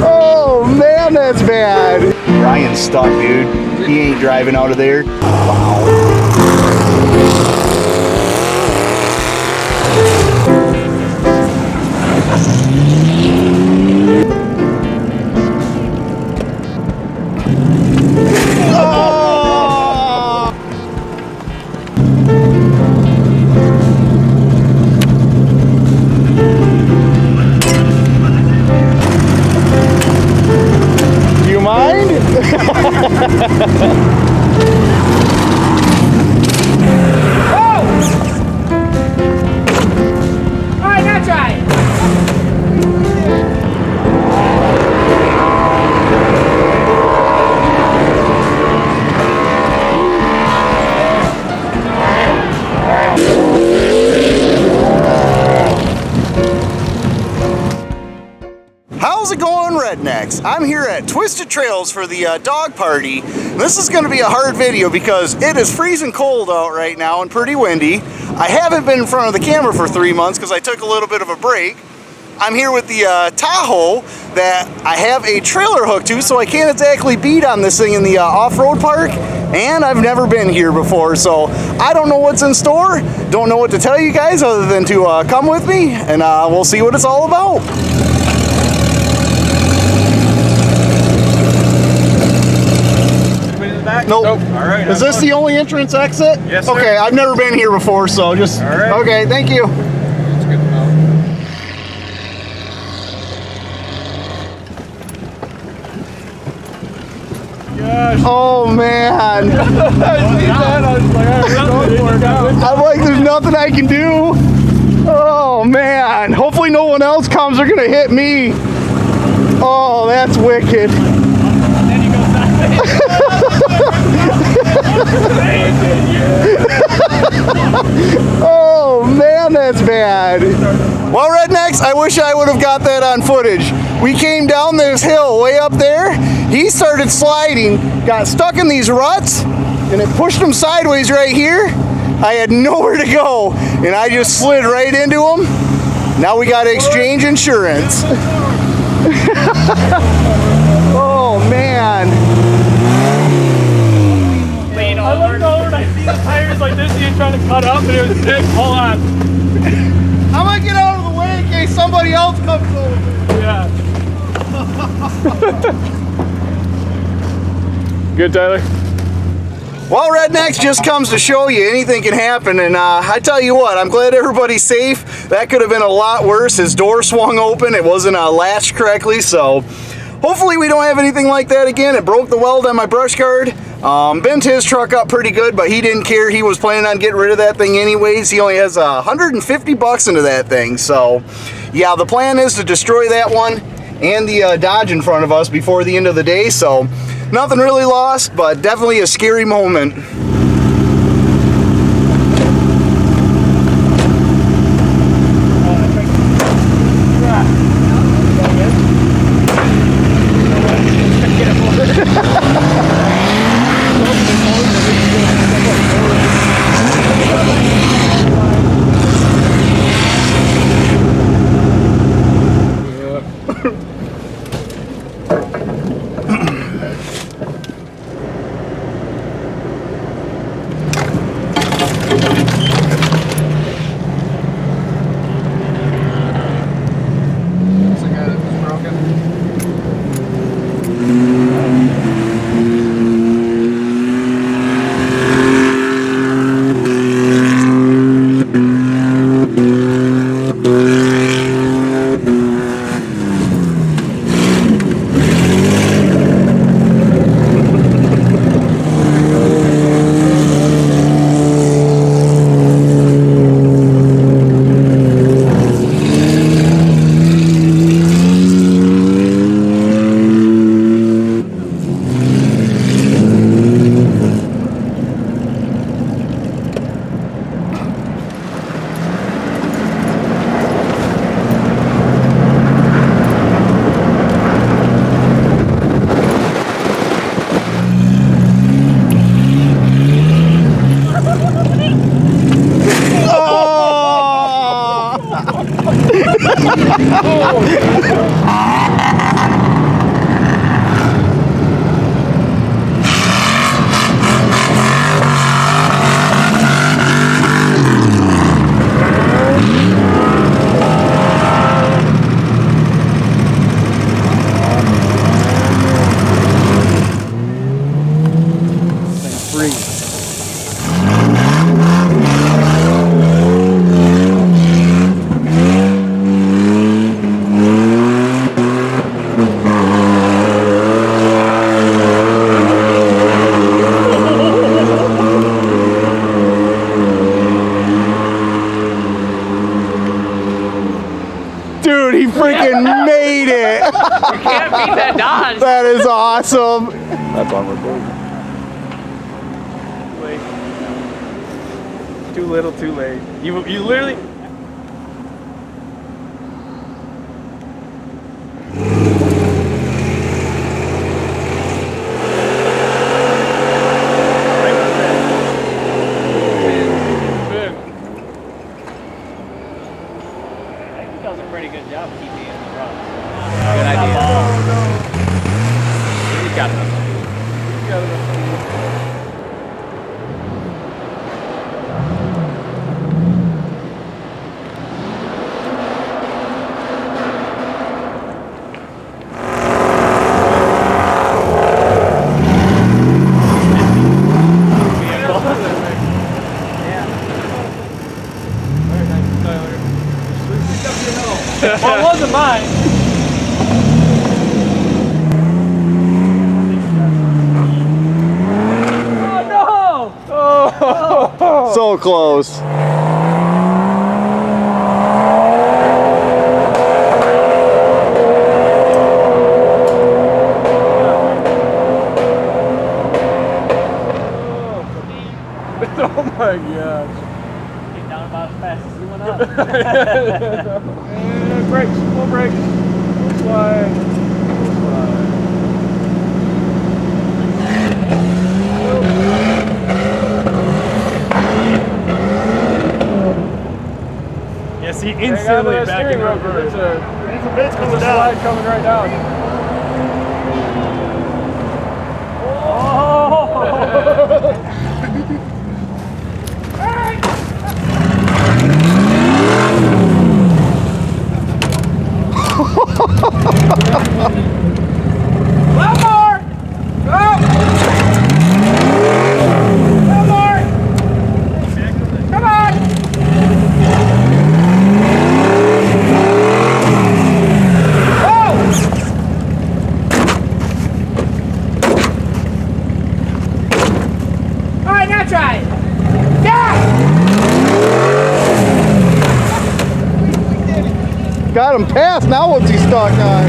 Oh man, that's bad. Ryan's stuck, dude. He ain't driving out of there. Wow. How's it going, rednecks? I'm here at Twisted Trails for the dog party. This is going to be a hard video because it is freezing cold out right now and pretty windy. I haven't been in front of the camera for 3 months because I took a little bit of a break. I'm here with the Tahoe that I have a trailer hooked to, so I can't exactly beat on this thing in the off-road park, and I've never been here before, so I don't know what's in store, don't know what to tell you guys other than to come with me, and we'll see what it's all about. Nope. All right. Is this the only entrance exit? Yes, sir. Okay, I've never been here before, so just... All right. Okay, thank you. That's good to know. Gosh. Oh, man. I see that. I was like, I'm like, there's nothing I can do. Oh, man. Hopefully no one else comes. They're going to hit me. Oh, that's wicked. Then you go sideways. Oh man, that's bad. Well, rednecks, I wish I would have got that on footage. We came down this hill way up there. He started sliding, got stuck in these ruts, and it pushed him sideways right here. I had nowhere to go, and I just slid right into him. Now we got to exchange insurance. Oh man. I looked over and I see the tires like this, and trying to cut up, and it was thick. Hold on. I'm gonna get out of the way in case somebody else comes over. Yeah. Good, Tyler? Well, rednecks, just comes to show you anything can happen, and I tell you what, I'm glad everybody's safe. That could have been a lot worse. His door swung open. It wasn't latched correctly, so hopefully we don't have anything like that again. It broke the weld on my brush guard. Bent his truck up pretty good, but he didn't care. He was planning on getting rid of that thing anyways. He only has $150 into that thing. So yeah, the plan is to destroy that one and the Dodge in front of us before the end of the day. So nothing really lost, but definitely a scary moment. free. Dude, he freaking made it. You can't beat that Dodge. That is awesome. That's on recording. Wait. Too little, too late. You literally. Does a pretty good job keeping it in the run. Good idea. Oh no. He's got enough. You got enough. Well, it wasn't mine. Oh no! So close. Oh my gosh. Came down about as fast as we went up. And brakes, full brakes. Full slide. Full slide. Yeah, see, instantly back in reverse. There's a coming down. Slide coming right down. Got him past. Now what's he stuck on?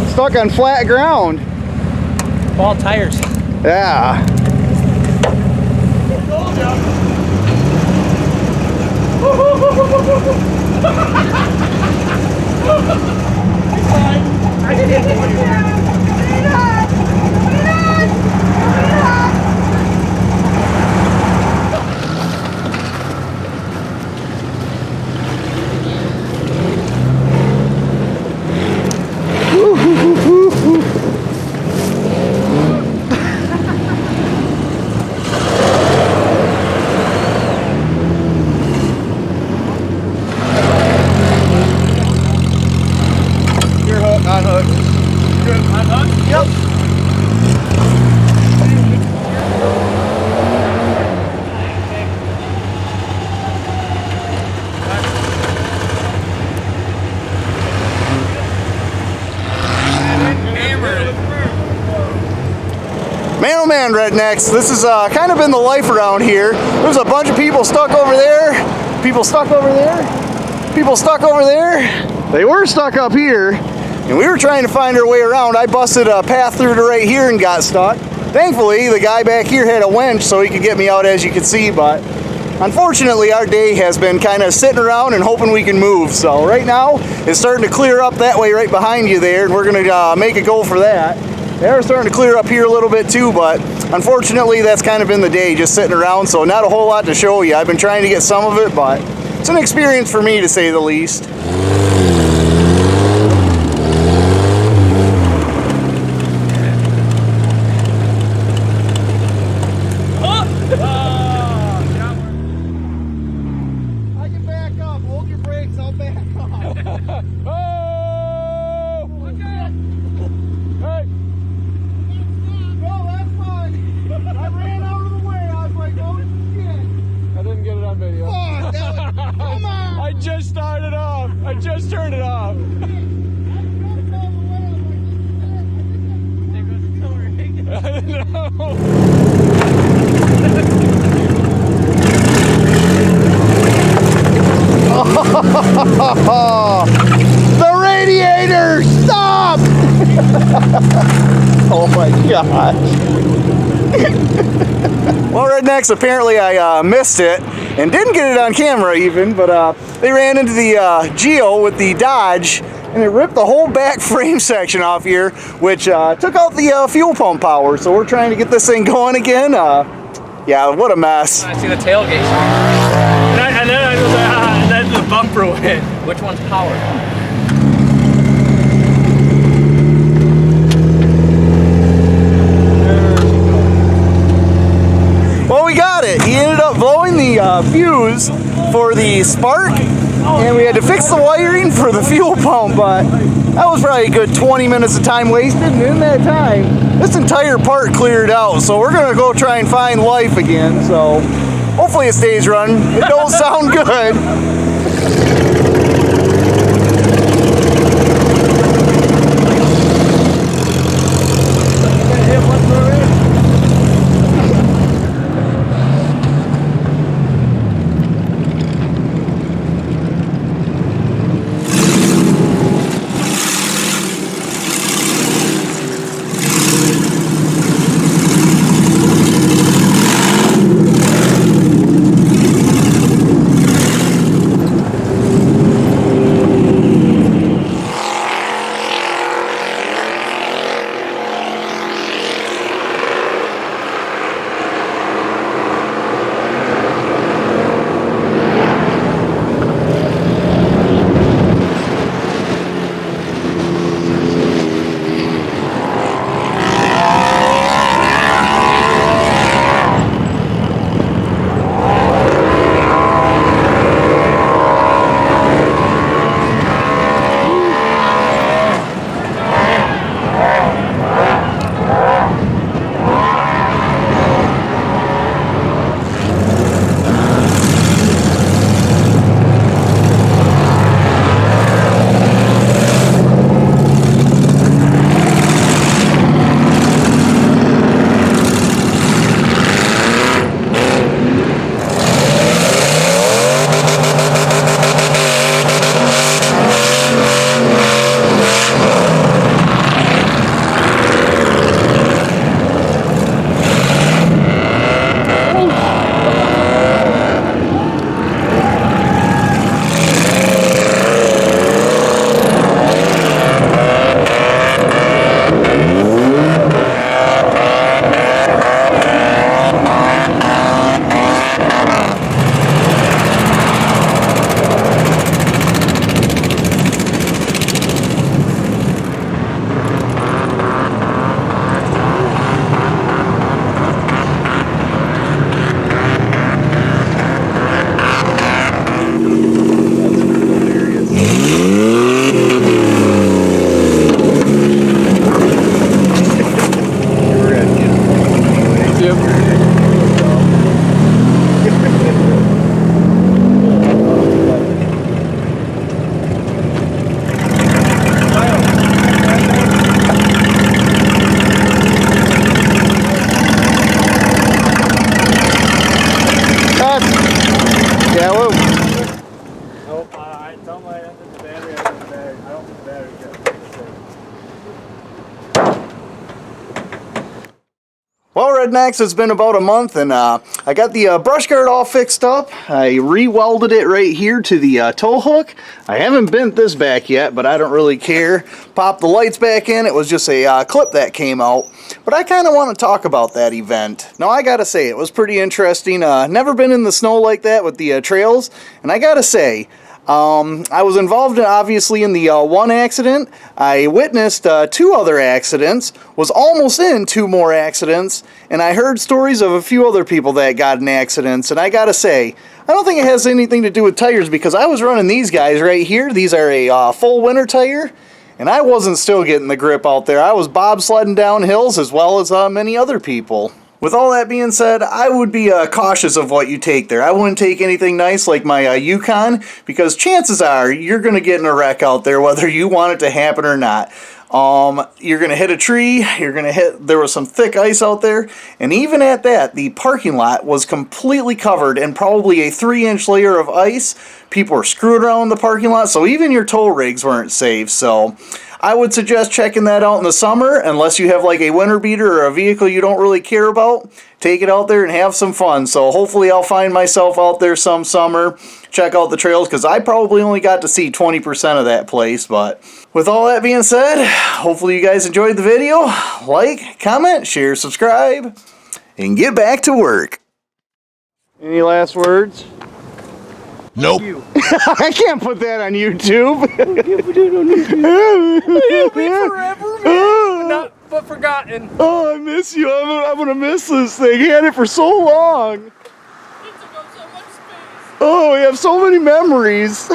Stuck on flat ground. Ball tires. Yeah. Man, oh man, rednecks, this has kind of been the life around here. There's a bunch of people stuck over there, people stuck over there, people stuck over there. They were stuck up here, and we were trying to find our way around. I busted a path through to right here and got stuck. Thankfully, the guy back here had a winch so he could get me out, as you can see, but unfortunately, our day has been kind of sitting around and hoping we can move. So right now, it's starting to clear up that way right behind you there, and we're gonna make a go for that. They're starting to clear up here a little bit too, but unfortunately that's kind of been the day, just sitting around, so not a whole lot to show you. I've been trying to get some of it, but it's an experience for me, to say the least. I can back up. Hold your brakes, I'll back up. Oh! Look at it! The radiator! Stop! Oh my gosh. Well, Rednecks, apparently I missed it and didn't get it on camera even, but they ran into the Geo with the Dodge and it ripped the whole back frame section off here, which took out the fuel pump power. So we're trying to get this thing going again. Yeah, what a mess. I see the tailgate. And then I was like, and then the bumper went. Which one's powered? Well, we got it. He ended up blowing the fuse for the spark, and we had to fix the wiring for the fuel pump, but that was probably a good 20 minutes of time wasted, and in that time, this entire part cleared out, so we're gonna go try and find life again, so hopefully it stays running. It don't sound good. Well, Rednecks, it's been about a month, and I got the brush guard all fixed up. I re-welded it right here to the tow hook. I haven't bent this back yet, but I don't really care. Popped the lights back in. It was just a clip that came out. But I kind of want to talk about that event. Now, I gotta say, it was pretty interesting. Never been in the snow like that with the trails, and I gotta say, I was involved obviously in the one accident. I witnessed 2 other accidents, was almost in 2 more accidents, and I heard stories of a few other people that got in accidents, and I gotta say, I don't think it has anything to do with tires, because I was running these guys right here. These are a full winter tire, and I wasn't still getting the grip out there. I was bobsledding down hills as well as many other people. With all that being said, I would be cautious of what you take there. I wouldn't take anything nice like my Yukon, because chances are you're going to get in a wreck out there whether you want it to happen or not. You're going to hit a tree, there was some thick ice out there, and even at that, the parking lot was completely covered in probably a 3-inch layer of ice. People were screwing around in the parking lot, so even your tow rigs weren't safe. So I would suggest checking that out in the summer, unless you have like a winter beater or a vehicle you don't really care about. Take it out there and have some fun. So hopefully I'll find myself out there some summer, check out the trails, because I probably only got to see 20% of that place. But with all that being said, hopefully you guys enjoyed the video. Like, comment, share, subscribe, and get back to work. Any last words? Nope. I can't put that on YouTube. Forever, man. Not but forgotten. Oh, I miss you. I'm gonna miss this thing. He had it for so long. It took up so much space. Oh, we have so many memories.